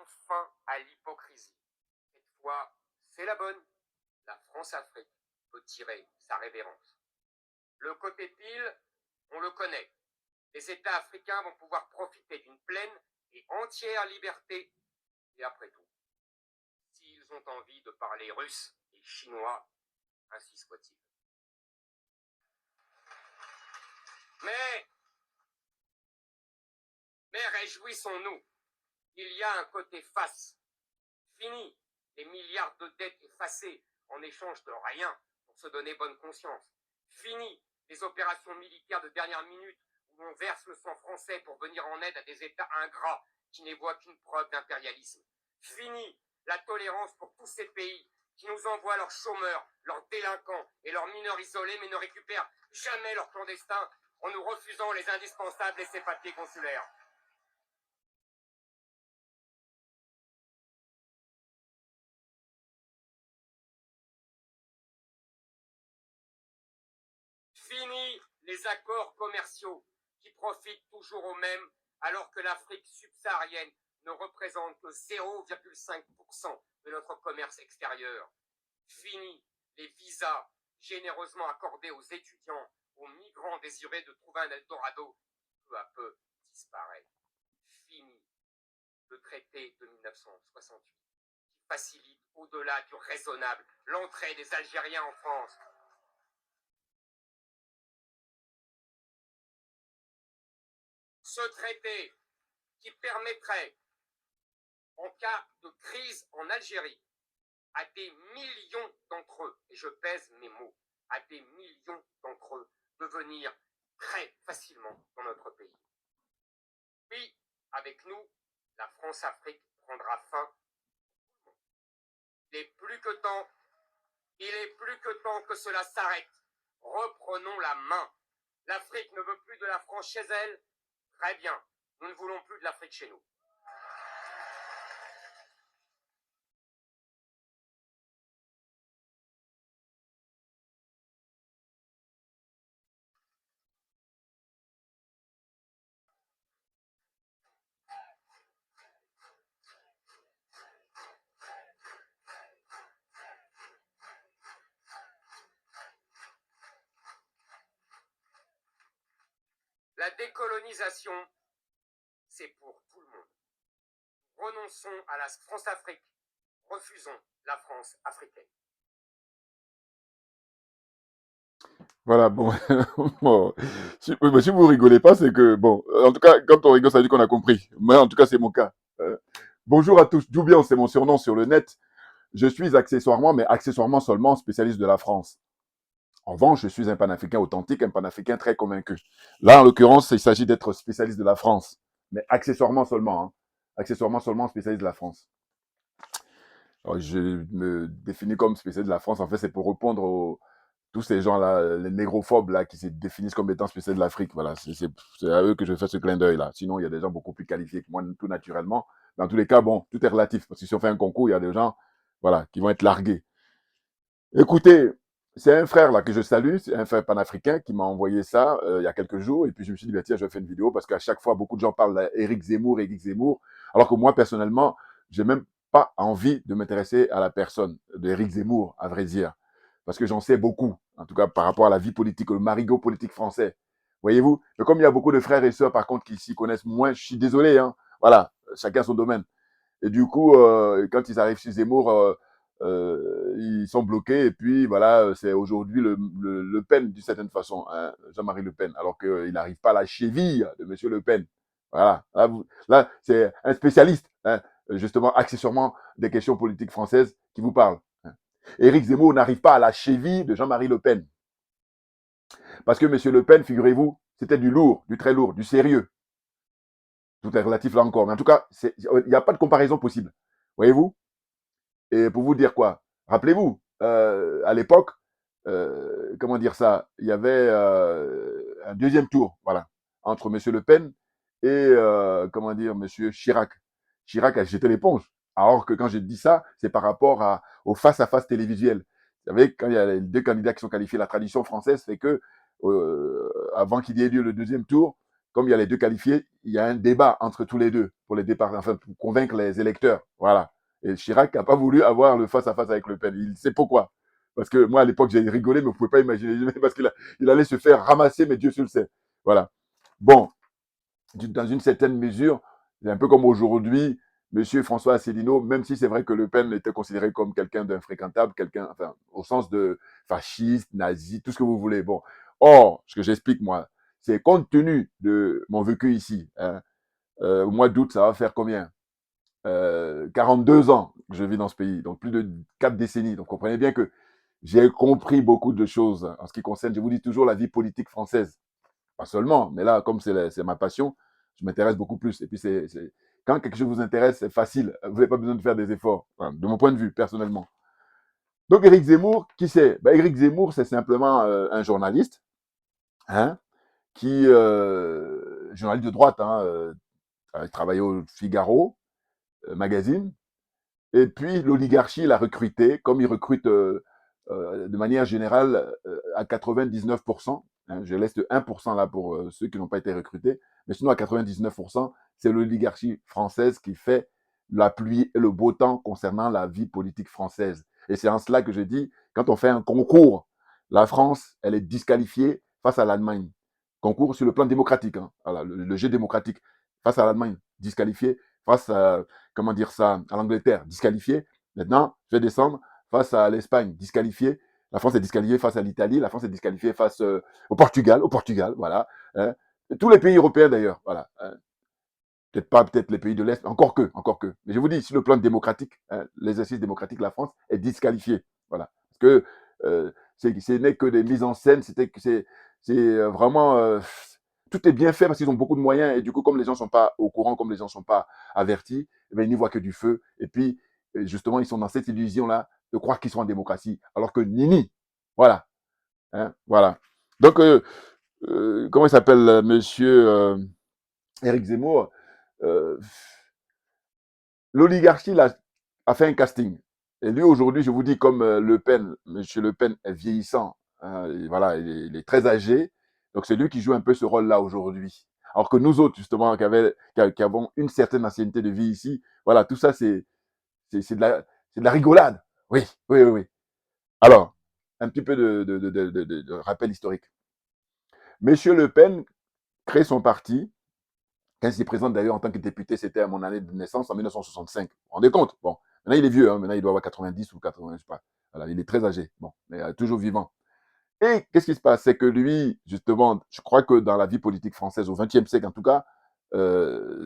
mettons fin à l'hypocrisie. Cette fois, c'est la bonne. La France-Afrique peut tirer sa révérence. Le côté pile, on le connaît. Les États africains vont pouvoir profiter d'une pleine et entière liberté. Et après tout, s'ils ont envie de parler russe et chinois, ainsi soit-il. Mais réjouissons-nous, il y a un côté face. Fini les milliards de dettes effacées en échange de rien pour se donner bonne conscience. Fini les opérations militaires de dernière minute où on verse le sang français pour venir en aide à des États ingrats qui n'évoient qu'une preuve d'impérialisme. Fini la tolérance pour tous ces pays qui nous envoient leurs chômeurs, leurs délinquants et leurs mineurs isolés mais ne récupèrent jamais leurs clandestins en nous refusant les indispensables et ces papiers consulaires. Fini les accords commerciaux qui profitent toujours aux mêmes alors que l'Afrique subsaharienne ne représente que 0,5% de notre commerce extérieur. Fini les visas généreusement accordés aux étudiants, aux migrants désirés de trouver un Eldorado qui peu à peu disparaît. Fini le traité de 1968 qui facilite au-delà du raisonnable l'entrée des Algériens en France. Ce traité qui permettrait, en cas de crise en Algérie, à des millions d'entre eux, et je pèse mes mots, à des millions d'entre eux, de venir très facilement dans notre pays. Puis, avec nous, la France-Afrique prendra fin. Il est plus que temps que cela s'arrête. Reprenons la main. L'Afrique ne veut plus de la France chez elle. Très bien, nous ne voulons plus de l'Afrique chez nous. La décolonisation, c'est pour tout le monde. Renonçons à la France-Afrique. Refusons la France africaine. Voilà, bon. Bon. Si vous rigolez pas, c'est que, bon, en tout cas, quand on rigole, ça veut dire qu'on a compris. Mais en tout cas, c'est mon cas. Bonjour à tous. Doubian, c'est mon surnom sur le net. Je suis accessoirement, mais accessoirement seulement, spécialiste de la France. En revanche, je suis un panafricain authentique, un panafricain très convaincu. Là, en l'occurrence, il s'agit d'être spécialiste de la France. Mais accessoirement seulement, hein. Accessoirement seulement spécialiste de la France. Alors, je me définis comme spécialiste de la France. En fait, c'est pour répondre aux tous ces gens-là, les négrophobes là, qui se définissent comme étant spécialistes de l'Afrique. Voilà, c'est à eux que je fais ce clin d'œil là. Sinon, il y a des gens beaucoup plus qualifiés que moi, tout naturellement. Dans tous les cas, bon, tout est relatif. Parce que si on fait un concours, il y a des gens, voilà, qui vont être largués. Écoutez, c'est un frère là que je salue, c'est un frère panafricain qui m'a envoyé ça il y a quelques jours. Et puis je me suis dit, bah, tiens, je vais faire une vidéo parce qu'à chaque fois, beaucoup de gens parlent d'Éric Zemmour, Éric Zemmour. Alors que moi, personnellement, j'ai même pas envie de m'intéresser à la personne d'Éric Zemmour, à vrai dire. Parce que j'en sais beaucoup, en tout cas par rapport à la vie politique, le marigot politique français. Voyez-vous? Mais comme il y a beaucoup de frères et sœurs, par contre, qui s'y connaissent moins, je suis désolé, hein. Voilà, chacun son domaine. Et du coup, quand ils arrivent chez Zemmour, ils sont bloqués. Et puis, voilà, c'est aujourd'hui le Pen, d'une certaine façon, hein, Jean-Marie Le Pen, alors qu'il n'arrive pas à la cheville de M. Le Pen. Voilà. Là c'est un spécialiste, hein, justement, accessoirement des questions politiques françaises qui vous parle. Hein. Éric Zemmour n'arrive pas à la cheville de Jean-Marie Le Pen. Parce que M. Le Pen, figurez-vous, c'était du lourd, du très lourd, du sérieux. Tout est relatif là encore. Mais en tout cas, il n'y a pas de comparaison possible. Voyez-vous? Et pour vous dire quoi? Rappelez-vous, à l'époque, comment dire ça? Il y avait un deuxième tour, voilà, entre M. Le Pen et comment dire, M. Chirac. Chirac a jeté l'éponge. Alors que quand je dis ça, c'est par rapport au face-à-face télévisuel. Vous savez, quand il y a les deux candidats qui sont qualifiés, la tradition française fait que avant qu'il y ait lieu le deuxième tour, comme il y a les deux qualifiés, il y a un débat entre tous les deux pour les départs, enfin, pour convaincre les électeurs. Voilà. Et Chirac n'a pas voulu avoir le face-à-face avec Le Pen. Il sait pourquoi. Parce que moi, à l'époque, j'ai rigolé, mais vous ne pouvez pas imaginer. Parce qu'il allait se faire ramasser, mais Dieu seul sait. Voilà. Bon, dans une certaine mesure, c'est un peu comme aujourd'hui, Monsieur François Asselineau, même si c'est vrai que Le Pen était considéré comme quelqu'un d'infréquentable, quelqu'un, enfin, au sens de fasciste, nazi, tout ce que vous voulez. Bon. Or, ce que j'explique, moi, c'est compte tenu de mon vécu ici, hein, au mois d'août, ça va faire combien 42 ans que je vis dans ce pays, donc plus de 4 décennies. Donc comprenez bien que j'ai compris beaucoup de choses en ce qui concerne, je vous dis toujours, la vie politique française. Pas seulement, mais là, comme c'est ma passion, je m'intéresse beaucoup plus. Et puis, quand quelque chose vous intéresse, c'est facile. Vous n'avez pas besoin de faire des efforts, enfin, de mon point de vue, personnellement. Donc, Éric Zemmour, qui c'est Éric Zemmour, c'est simplement un journaliste, hein, journaliste de droite, hein, il travaillait au Figaro magazine. Et puis, l'oligarchie l'a recruté, comme il recrute de manière générale à 99%. Hein, je laisse le 1% là pour ceux qui n'ont pas été recrutés. Mais sinon, à 99%, c'est l'oligarchie française qui fait la pluie et le beau temps concernant la vie politique française. Et c'est en cela que je dis, quand on fait un concours, la France, elle est disqualifiée face à l'Allemagne. Concours sur le plan démocratique, hein, voilà, le jeu démocratique, face à l'Allemagne, disqualifié, face à, comment dire ça, à l'Angleterre, disqualifié. Maintenant, je vais descendre face à l'Espagne, disqualifié. La France est disqualifiée face à l'Italie. La France est disqualifiée face au Portugal, voilà. Hein. Tous les pays européens d'ailleurs, voilà. Hein. Peut-être pas, peut-être les pays de l'Est, encore que, encore que. Mais je vous dis, sur le plan démocratique, hein, l'exercice démocratique, la France est disqualifiée, voilà. Parce que ce n'est que des mises en scène, c'est vraiment tout est bien fait parce qu'ils ont beaucoup de moyens et du coup, comme les gens ne sont pas au courant, comme les gens ne sont pas avertis, eh bien, ils n'y voient que du feu. Et puis, justement, ils sont dans cette illusion-là de croire qu'ils sont en démocratie, alors que nini, voilà, hein, voilà. Donc, comment il s'appelle, Monsieur Éric Zemmour, euh, l'oligarchie a fait un casting. Et lui, aujourd'hui, je vous dis, comme Le Pen, M. Le Pen est vieillissant, hein, voilà, il est très âgé, donc c'est lui qui joue un peu ce rôle-là aujourd'hui. Alors que nous autres, justement, qui avons une certaine ancienneté de vie ici, voilà, tout ça, c'est de la rigolade. Oui, oui, oui, oui. Alors, un petit peu de rappel historique. Monsieur Le Pen crée son parti. Quand il s'est présente d'ailleurs en tant que député, c'était à mon année de naissance, en 1965. Vous vous rendez compte? Bon, maintenant il est vieux, hein, maintenant il doit avoir 90 ou 80, je sais pas. Voilà, il est très âgé, bon, mais toujours vivant. Et qu'est-ce qui se passe? C'est que lui, justement, je crois que dans la vie politique française, au XXe siècle en tout cas,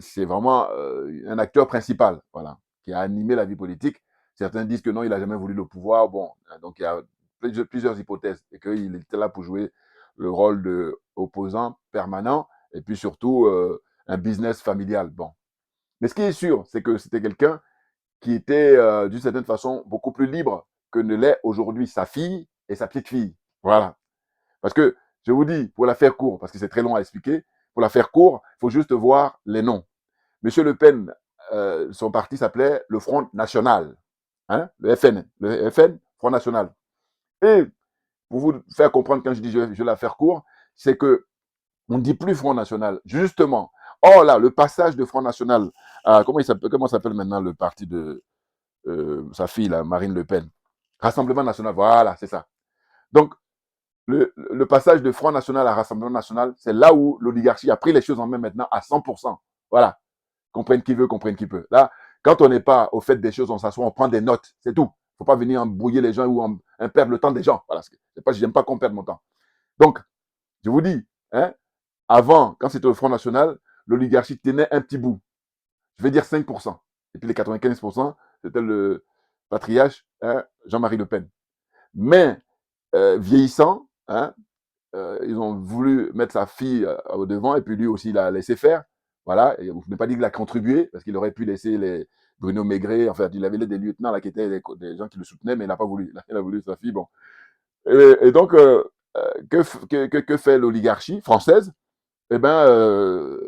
c'est vraiment un acteur principal, voilà, qui a animé la vie politique. Certains disent que non, il n'a jamais voulu le pouvoir. Bon, donc il y a plusieurs hypothèses et qu'il était là pour jouer le rôle de opposant permanent et puis surtout un business familial. Bon, mais ce qui est sûr, c'est que c'était quelqu'un qui était d'une certaine façon beaucoup plus libre que ne l'est aujourd'hui sa fille et sa petite fille. Voilà. Parce que, je vous dis, pour la faire court, parce que c'est très long à expliquer, pour la faire court, il faut juste voir les noms. Monsieur Le Pen, son parti s'appelait le Front National, hein, le FN, Front National. Et pour vous faire comprendre quand je dis je vais la faire court, c'est que on ne dit plus Front National, justement. Or là, le passage de Front National à, comment s'appelle maintenant le parti de sa fille, là, Marine Le Pen? Rassemblement National, voilà, c'est ça. Donc, le passage de Front National à Rassemblement National, c'est là où l'oligarchie a pris les choses en main maintenant à 100%. Voilà. Comprenne qui veut, comprenne qui peut. Là, quand on n'est pas au fait des choses, on s'assoit, on prend des notes, c'est tout. Il ne faut pas venir embrouiller les gens ou perdre le temps des gens. Voilà. J'aime pas qu'on perde mon temps. Donc, je vous dis, hein, avant, quand c'était le Front National, l'oligarchie tenait un petit bout. Je vais dire 5%. Et puis les 95%, c'était le patriarche, hein, Jean-Marie Le Pen. Mais vieillissant, hein, ils ont voulu mettre sa fille au devant et puis lui aussi il a laissé faire. Voilà, et vous ne pouvez pas dire qu'il a contribué parce qu'il aurait pu laisser les Bruno Maigret, enfin il avait des lieutenants là qui étaient des gens qui le soutenaient, mais il n'a pas voulu. Il a voulu sa fille. Bon. Et donc, que fait l'oligarchie française? Eh ben,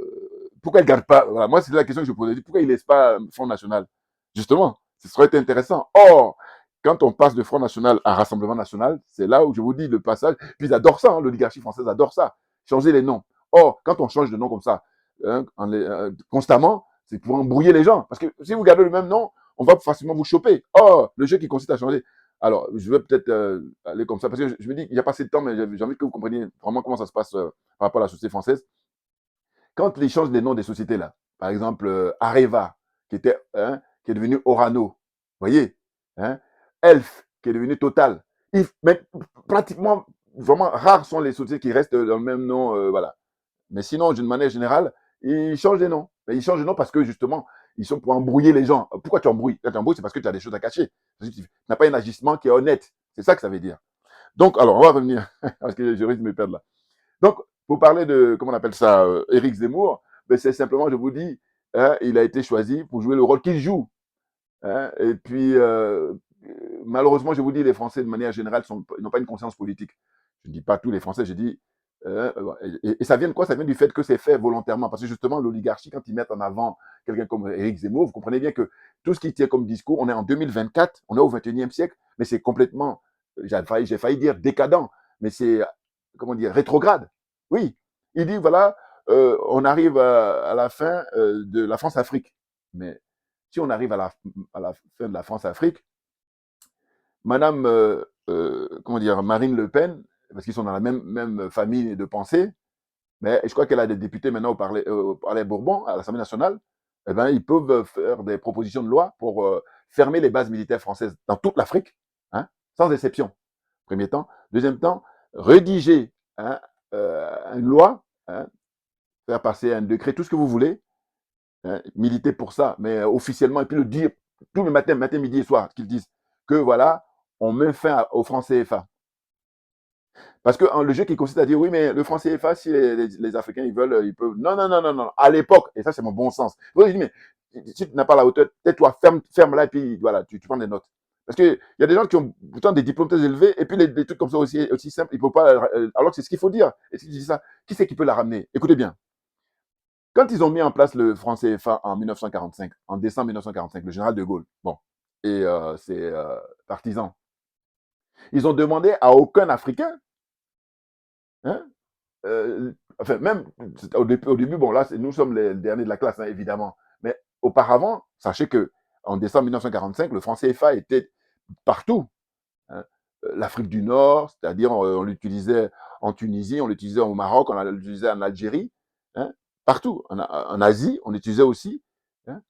pourquoi il ne garde pas? Voilà, moi, c'est la question que je posais. Pourquoi il ne laisse pas Front National? Justement, ce serait été intéressant. Or, quand on passe de Front National à Rassemblement National, c'est là où je vous dis le passage. Puis ils adorent ça, hein, l'oligarchie française adore ça. Changer les noms. Or, quand on change de nom comme ça, constamment, c'est pour embrouiller les gens. Parce que si vous gardez le même nom, on va facilement vous choper. Or, le jeu qui consiste à changer. Alors, je vais peut-être aller comme ça, parce que je me dis qu'il n'y a pas assez de temps, mais j'ai envie que vous compreniez vraiment comment ça se passe par rapport à la société française. Quand ils changent les noms des sociétés, là, par exemple, Areva, qui est devenu Orano, vous voyez, hein, Elf, qui est devenu Total. Mais pratiquement, vraiment rares sont les sociétés qui restent dans le même nom, voilà. Mais sinon, d'une manière générale, ils changent les noms. Mais ils changent de nom parce que justement, ils sont pour embrouiller les gens. Pourquoi tu embrouilles? Quand tu embrouilles, c'est parce que tu as des choses à cacher. Tu n'as pas un agissement qui est honnête. C'est ça que ça veut dire. Donc, alors, on va revenir, parce que je risque de me perdre là. Donc, pour parler de, comment on appelle ça, Éric Zemmour, ben c'est simplement, je vous dis, hein, il a été choisi pour jouer le rôle qu'il joue. Hein, et puis, malheureusement, je vous dis, les Français, de manière générale, n'ont pas une conscience politique. Je ne dis pas tous les Français, je dis. Et ça vient de quoi? Ça vient du fait que c'est fait volontairement. Parce que justement, l'oligarchie, quand ils mettent en avant quelqu'un comme Éric Zemmour, vous comprenez bien que tout ce qui tient comme discours, on est en 2024, on est au 21e siècle, mais c'est complètement, j'ai failli dire décadent, mais c'est, comment dire, rétrograde. Oui, il dit, voilà, on arrive à la fin de la France-Afrique. Mais si on arrive à la fin de la France-Afrique, Madame, comment dire, Marine Le Pen, parce qu'ils sont dans la même famille de pensée, mais je crois qu'elle a des députés maintenant au Palais Bourbon, à l'Assemblée nationale, eh ben, ils peuvent faire des propositions de loi pour fermer les bases militaires françaises dans toute l'Afrique, hein, sans exception. Premier temps. Deuxième temps, rédiger hein, une loi, hein, faire passer un décret, tout ce que vous voulez, hein, militer pour ça, mais officiellement, et puis le dire tout le matin, midi et soir, qu'ils disent que voilà, on met fin au franc CFA. Parce que le jeu qui consiste à dire oui, mais le franc CFA, si les Africains ils veulent, ils peuvent. Non, non, non, non, non. À l'époque, et ça c'est mon bon sens. Je dis, mais si tu n'as pas la hauteur, tais-toi, ferme là et puis voilà, tu prends des notes. Parce qu'il y a des gens qui ont pourtant des diplômes très élevés et puis des trucs comme ça aussi simples, ils ne peuvent pas. Alors que c'est ce qu'il faut dire. Et si tu dis ça, qui c'est qui peut la ramener? Écoutez bien. Quand ils ont mis en place le franc CFA en 1945, en décembre 1945, le général de Gaulle, bon, et ses partisans, ils ont demandé à aucun Africain, hein, enfin, même au début, bon, là, nous sommes les derniers de la classe, hein, évidemment. Mais auparavant, sachez que en décembre 1945, le franc CFA était partout. Hein. L'Afrique du Nord, c'est-à-dire on l'utilisait en Tunisie, on l'utilisait au Maroc, on l'utilisait en Algérie, hein, partout. En Asie, on l'utilisait aussi. Hein,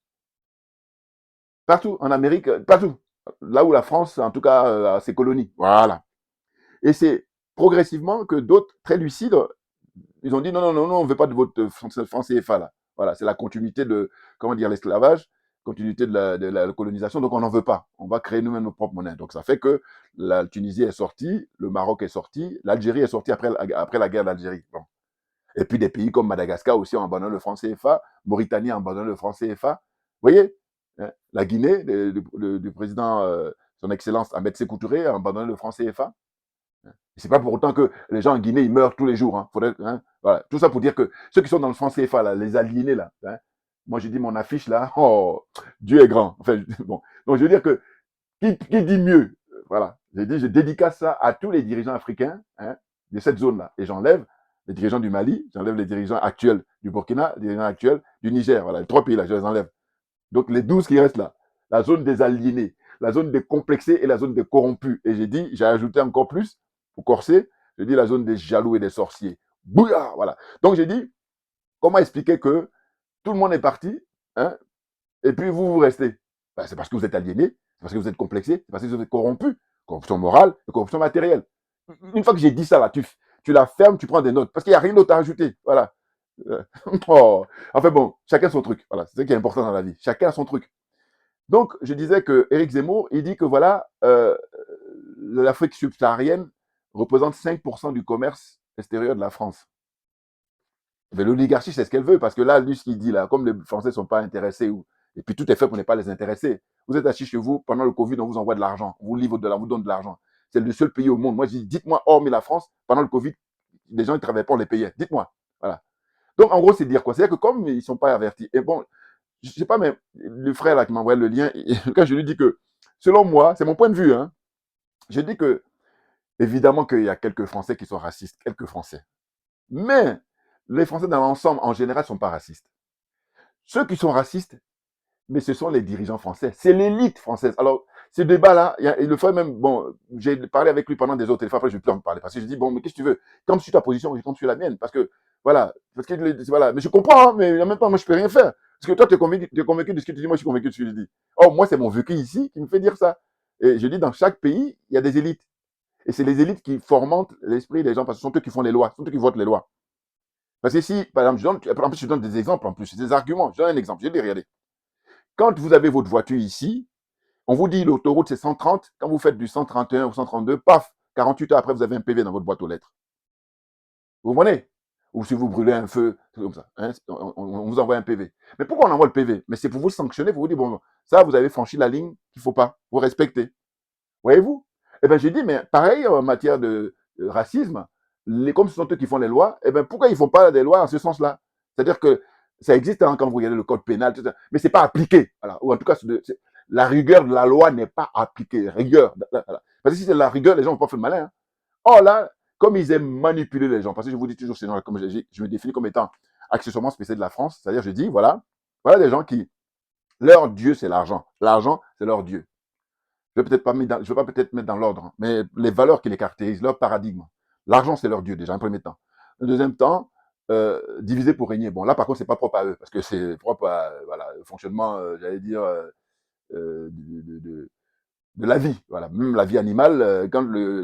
partout. En Amérique, partout. Là où la France, en tout cas, a ses colonies. Voilà. Et c'est progressivement que d'autres, très lucides, ils ont dit non, non, non, non, on ne veut pas de votre franc CFA là. Voilà, c'est la continuité de, comment dire, l'esclavage, continuité de la colonisation, donc on n'en veut pas. On va créer nous-mêmes nos propres monnaies. Donc ça fait que la Tunisie est sortie, le Maroc est sorti, l'Algérie est sortie après la guerre d'Algérie. Bon. Et puis des pays comme Madagascar aussi ont abandonné le franc CFA, Mauritanie a abandonné le franc CFA. Vous voyez, hein, la Guinée, du président, son Excellence Ahmed Sékou Touré a abandonné le franc CFA. C'est pas pour autant que les gens en Guinée, ils meurent tous les jours. Hein. Voilà. Tout ça pour dire que ceux qui sont dans le franc CFA, là, les aliénés, là, hein, moi, j'ai dit mon affiche, là, oh, Dieu est grand. Enfin, bon. Donc, je veux dire que, qui dit mieux? Voilà. J'ai dit, je dédicace ça à tous les dirigeants africains hein, de cette zone-là. Et j'enlève les dirigeants du Mali, j'enlève les dirigeants actuels du Burkina, les dirigeants actuels du Niger. Voilà, les 3 pays-là, je les enlève. Donc, les 12 qui restent là. La zone des aliénés, la zone des complexés et la zone des corrompus. Et j'ai dit, j'ai ajouté encore plus, pour corser, j'ai dit la zone des jaloux et des sorciers. Bouillard, voilà. Donc j'ai dit, comment expliquer que tout le monde est parti, hein, et puis vous restez? Ben, c'est parce que vous êtes aliénés, c'est parce que vous êtes complexés, c'est parce que vous êtes corrompus. Corruption morale et corruption matérielle. Une fois que j'ai dit ça, là, tu la fermes, tu prends des notes, parce qu'il n'y a rien d'autre à ajouter. Voilà. Oh. Enfin bon, chacun son truc. Voilà, c'est ce qui est important dans la vie. Chacun son truc. Donc, je disais que Éric Zemmour, il dit que voilà, l'Afrique subsaharienne représente 5% du commerce extérieur de la France. Mais l'oligarchie, c'est ce qu'elle veut, parce que là, lui, ce qu'il dit là, comme les Français ne sont pas intéressés, et puis tout est fait pour ne pas les intéresser. Vous êtes assis chez vous, pendant le Covid, on vous envoie de l'argent, on vous livre de l'argent, on vous donne de l'argent. C'est le seul pays au monde. Moi, je dis, dites-moi, hormis la France, pendant le Covid, les gens ne travaillaient pas, on les payait. Dites-moi. Voilà. Donc, en gros, c'est dire quoi? C'est-à-dire que comme ils ne sont pas avertis, et bon, je ne sais pas, mais le frère là qui m'a envoyé le lien, quand je lui dis que, selon moi, c'est mon point de vue, hein, je dis que, évidemment qu'il y a quelques Français qui sont racistes, quelques Français. Mais Les Français dans l'ensemble, en général, ne sont pas racistes. Ceux qui sont racistes, mais ce sont les dirigeants français. C'est l'élite française. Alors, ce débat-là, il le fait même, bon, j'ai parlé avec lui pendant des autres téléphone, après je ne vais plus en parler, parce que je dis, bon, mais qu'est-ce que tu veux? Comme sur ta position, je compte sur la mienne, parce que, voilà, voilà, mais je comprends, hein, mais en même temps, moi, je peux rien faire. Parce que toi, tu es convaincu de ce que tu dis, moi, je suis convaincu de ce que je dis. Or, moi, c'est mon vécu ici qui me fait dire ça. Et je dis, dans chaque pays, il y a des élites. Et c'est les élites qui fomentent l'esprit des gens, parce que ce sont eux qui font les lois, ce sont eux qui votent les lois. Parce que si, par exemple, en plus, je donne des exemples, en plus, des arguments. Je donne un exemple, je dis, regardez. Quand vous avez votre voiture ici, on vous dit l'autoroute c'est 130, quand vous faites du 131 ou 132, paf, 48 heures après, vous avez un PV dans votre boîte aux lettres. Vous comprenez? Ou si vous brûlez un feu, c'est comme ça. Hein, on vous envoie un PV. Mais pourquoi on envoie le PV? Mais c'est pour vous sanctionner, pour vous dire, bon, ça, vous avez franchi la ligne qu'il ne faut pas. Vous respectez. Voyez-vous? Eh bien, j'ai dit, mais pareil en matière de racisme, comme ce sont eux qui font les lois, eh bien, pourquoi ils ne font pas des lois en ce sens-là? C'est-à-dire que ça existe hein, quand vous regardez le code pénal, tout ça, mais ce n'est pas appliqué. Voilà. Ou en tout cas, la rigueur de la loi n'est pas appliquée. Rigueur. Voilà. Parce que si c'est la rigueur, les gens n'ont pas fait le malin. Hein. Or là, comme ils aiment manipuler les gens, parce que je vous dis toujours, comme je me définis comme étant accessoirement spécial de la France, c'est-à-dire je dis, voilà, voilà des gens qui, leur Dieu, c'est l'argent. L'argent, c'est leur Dieu. Je ne vais pas peut-être mettre dans l'ordre, hein, mais les valeurs qui les caractérisent, leur paradigme. L'argent, c'est leur Dieu, déjà, un premier temps. Un deuxième temps, diviser pour régner. Bon, là, par contre, c'est pas propre à eux, parce que c'est propre à voilà, le fonctionnement, j'allais dire, de la vie. Voilà. Même la vie animale, quand le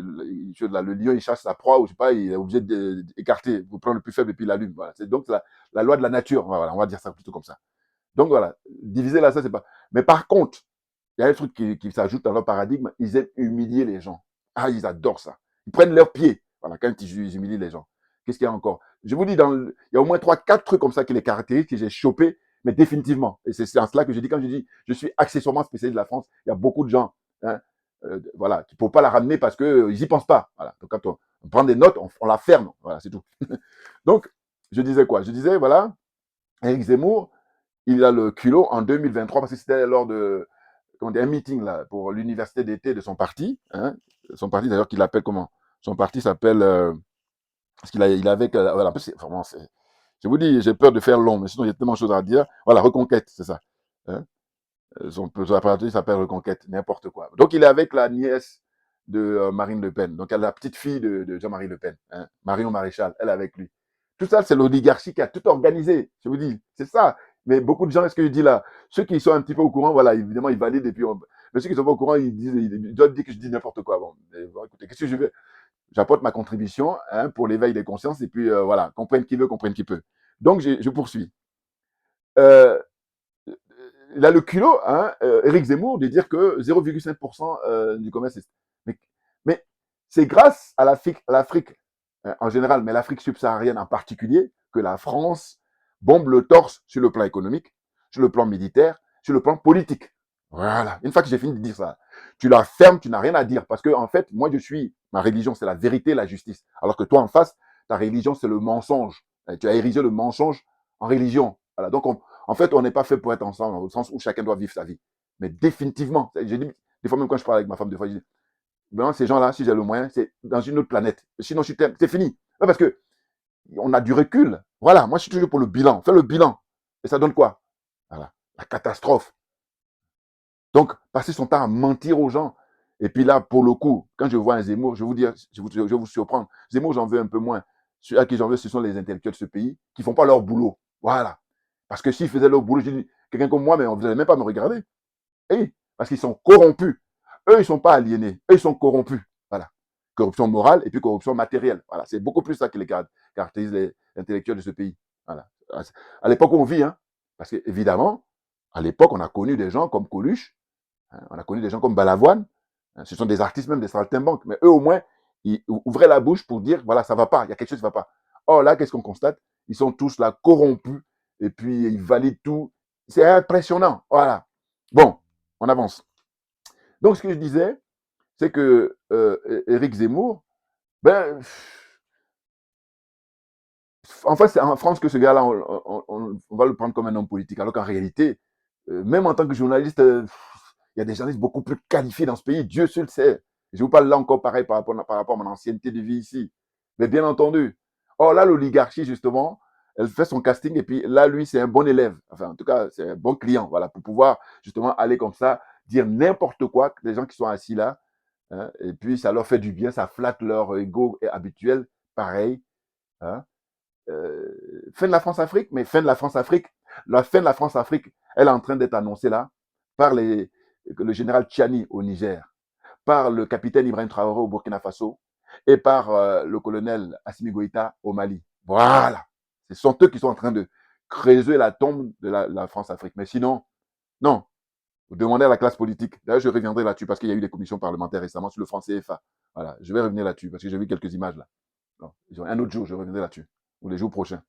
lion il chasse sa proie, ou je sais pas, il est obligé d'écarter pour prendre le plus faible et puis il l'allume. Voilà. C'est donc la loi de la nature. Voilà, on va dire ça plutôt comme ça. Donc voilà, diviser là, ça, c'est pas. Mais par contre, il y a un truc qui s'ajoute dans leur paradigme, ils aiment humilier les gens. Ah, ils adorent ça. Ils prennent leurs pieds, voilà, quand ils humilient les gens. Qu'est-ce qu'il y a encore? Je vous dis, il y a au moins 3-4 trucs comme ça qui les caractérisent, que j'ai chopé, mais définitivement. Et c'est en cela que je dis, quand je dis, je suis accessoirement spécialiste de la France, il y a beaucoup de gens, hein, voilà, qui ne peuvent pas la ramener parce qu'ils n'y pensent pas. Voilà. Donc quand on prend des notes, on la ferme. Voilà, c'est tout. Donc, je disais quoi? Je disais, voilà, Éric Zemmour, il a le culot en 2023, parce que c'était lors de un meeting là, pour l'université d'été de son parti. Hein, son parti, d'ailleurs, qu'il appelle comment? Son parti s'appelle. Parce qu'il a, il avait. Voilà, vraiment, je vous dis, j'ai peur de faire long, mais sinon, il y a tellement de choses à dire. Voilà, Reconquête, c'est ça. Hein, son parti s'appelle Reconquête, n'importe quoi. Donc, il est avec la nièce de Marine Le Pen. Donc, elle est la petite fille de Jean-Marie Le Pen. Hein, Marion Maréchal, elle est avec lui. Tout ça, c'est l'oligarchie qui a tout organisé. Je vous dis, c'est ça. Mais beaucoup de gens, est-ce que je dis là, ceux qui sont un petit peu au courant, voilà, évidemment, ils valident et puis mais ceux qui sont pas au courant, ils doivent dire que je dis n'importe quoi. Bon, écoutez, qu'est-ce que je vais? J'apporte ma contribution hein, pour l'éveil des consciences et puis voilà, comprenne qui veut, comprenne qui peut. Donc, je poursuis. Euh, il a le culot, hein, Éric Zemmour, de dire que 0,5% du commerce est. Mais, mais c'est grâce à l'Afrique en général, mais l'Afrique subsaharienne en particulier, que la France bombe le torse sur le plan économique, sur le plan militaire, sur le plan politique. Voilà. Une fois que j'ai fini de dire ça, tu la fermes, tu n'as rien à dire. Parce que, en fait, moi, ma religion, c'est la vérité et la justice. Alors que toi, en face, ta religion, c'est le mensonge. Et tu as érigé le mensonge en religion. Voilà. Donc, en fait, on n'est pas fait pour être ensemble, au sens où chacun doit vivre sa vie. Mais définitivement, j'ai dit, des fois, même quand je parle avec ma femme, des fois, je dis, vraiment, ces gens-là, si j'ai le moyen, c'est dans une autre planète. Sinon, c'est fini. Ouais, parce que on a du recul. Voilà, moi, je suis toujours pour le bilan. Fais le bilan. Et ça donne quoi? Voilà, la catastrophe. Donc, passer son temps à mentir aux gens. Et puis là, pour le coup, quand je vois un Zemmour, je vais vous dire, je vais vous surprendre. Zemmour, j'en veux un peu moins. Ceux à qui j'en veux, ce sont les intellectuels de ce pays qui ne font pas leur boulot. Voilà. Parce que s'ils faisaient leur boulot, je dis, quelqu'un comme moi, mais vous n'allez même pas me regarder. Et parce qu'ils sont corrompus. Eux, ils ne sont pas aliénés. Eux, ils sont corrompus. Voilà. Corruption morale et puis corruption matérielle. Voilà. C'est beaucoup plus ça qui les caractérise les intellectuels de ce pays. Voilà. À l'époque où on vit, hein, parce qu'évidemment, à l'époque, on a connu des gens comme Coluche, hein, on a connu des gens comme Balavoine. Hein, ce sont des artistes même des saltimbanques. Mais eux, au moins, ils ouvraient la bouche pour dire, voilà, ça ne va pas, il y a quelque chose qui ne va pas. Or là, qu'est-ce qu'on constate? Ils sont tous là corrompus et puis ils valident tout. C'est impressionnant. Voilà. Bon, on avance. Donc, ce que je disais, c'est que Éric Zemmour, ben, en fait, c'est en France que ce gars-là, on va le prendre comme un homme politique, alors qu'en réalité, même en tant que journaliste, il y a des journalistes beaucoup plus qualifiés dans ce pays, Dieu seul sait. Je vous parle là encore pareil par rapport à mon ancienneté de vie ici. Mais bien entendu. Or là, l'oligarchie, justement, elle fait son casting et puis là, lui, c'est un bon élève. Enfin, en tout cas, c'est un bon client, voilà, pour pouvoir justement aller comme ça, dire n'importe quoi, les gens qui sont assis là, hein, et puis ça leur fait du bien, ça flatte leur ego habituel, pareil. Hein. Fin de la France-Afrique, mais fin de la France-Afrique, la fin de la France-Afrique, elle est en train d'être annoncée là par le général Tchiani au Niger, par le capitaine Ibrahim Traoré au Burkina Faso et par le colonel Assimi Goïta au Mali. Voilà. Ce sont eux qui sont en train de creuser la tombe de la France-Afrique. Mais sinon, non. Vous demandez à la classe politique. D'ailleurs, je reviendrai là-dessus parce qu'il y a eu des commissions parlementaires récemment sur le franc CFA. Voilà. Je vais revenir là-dessus parce que j'ai vu quelques images là. Non. Un autre jour, je reviendrai là-dessus. Ou les jours prochains.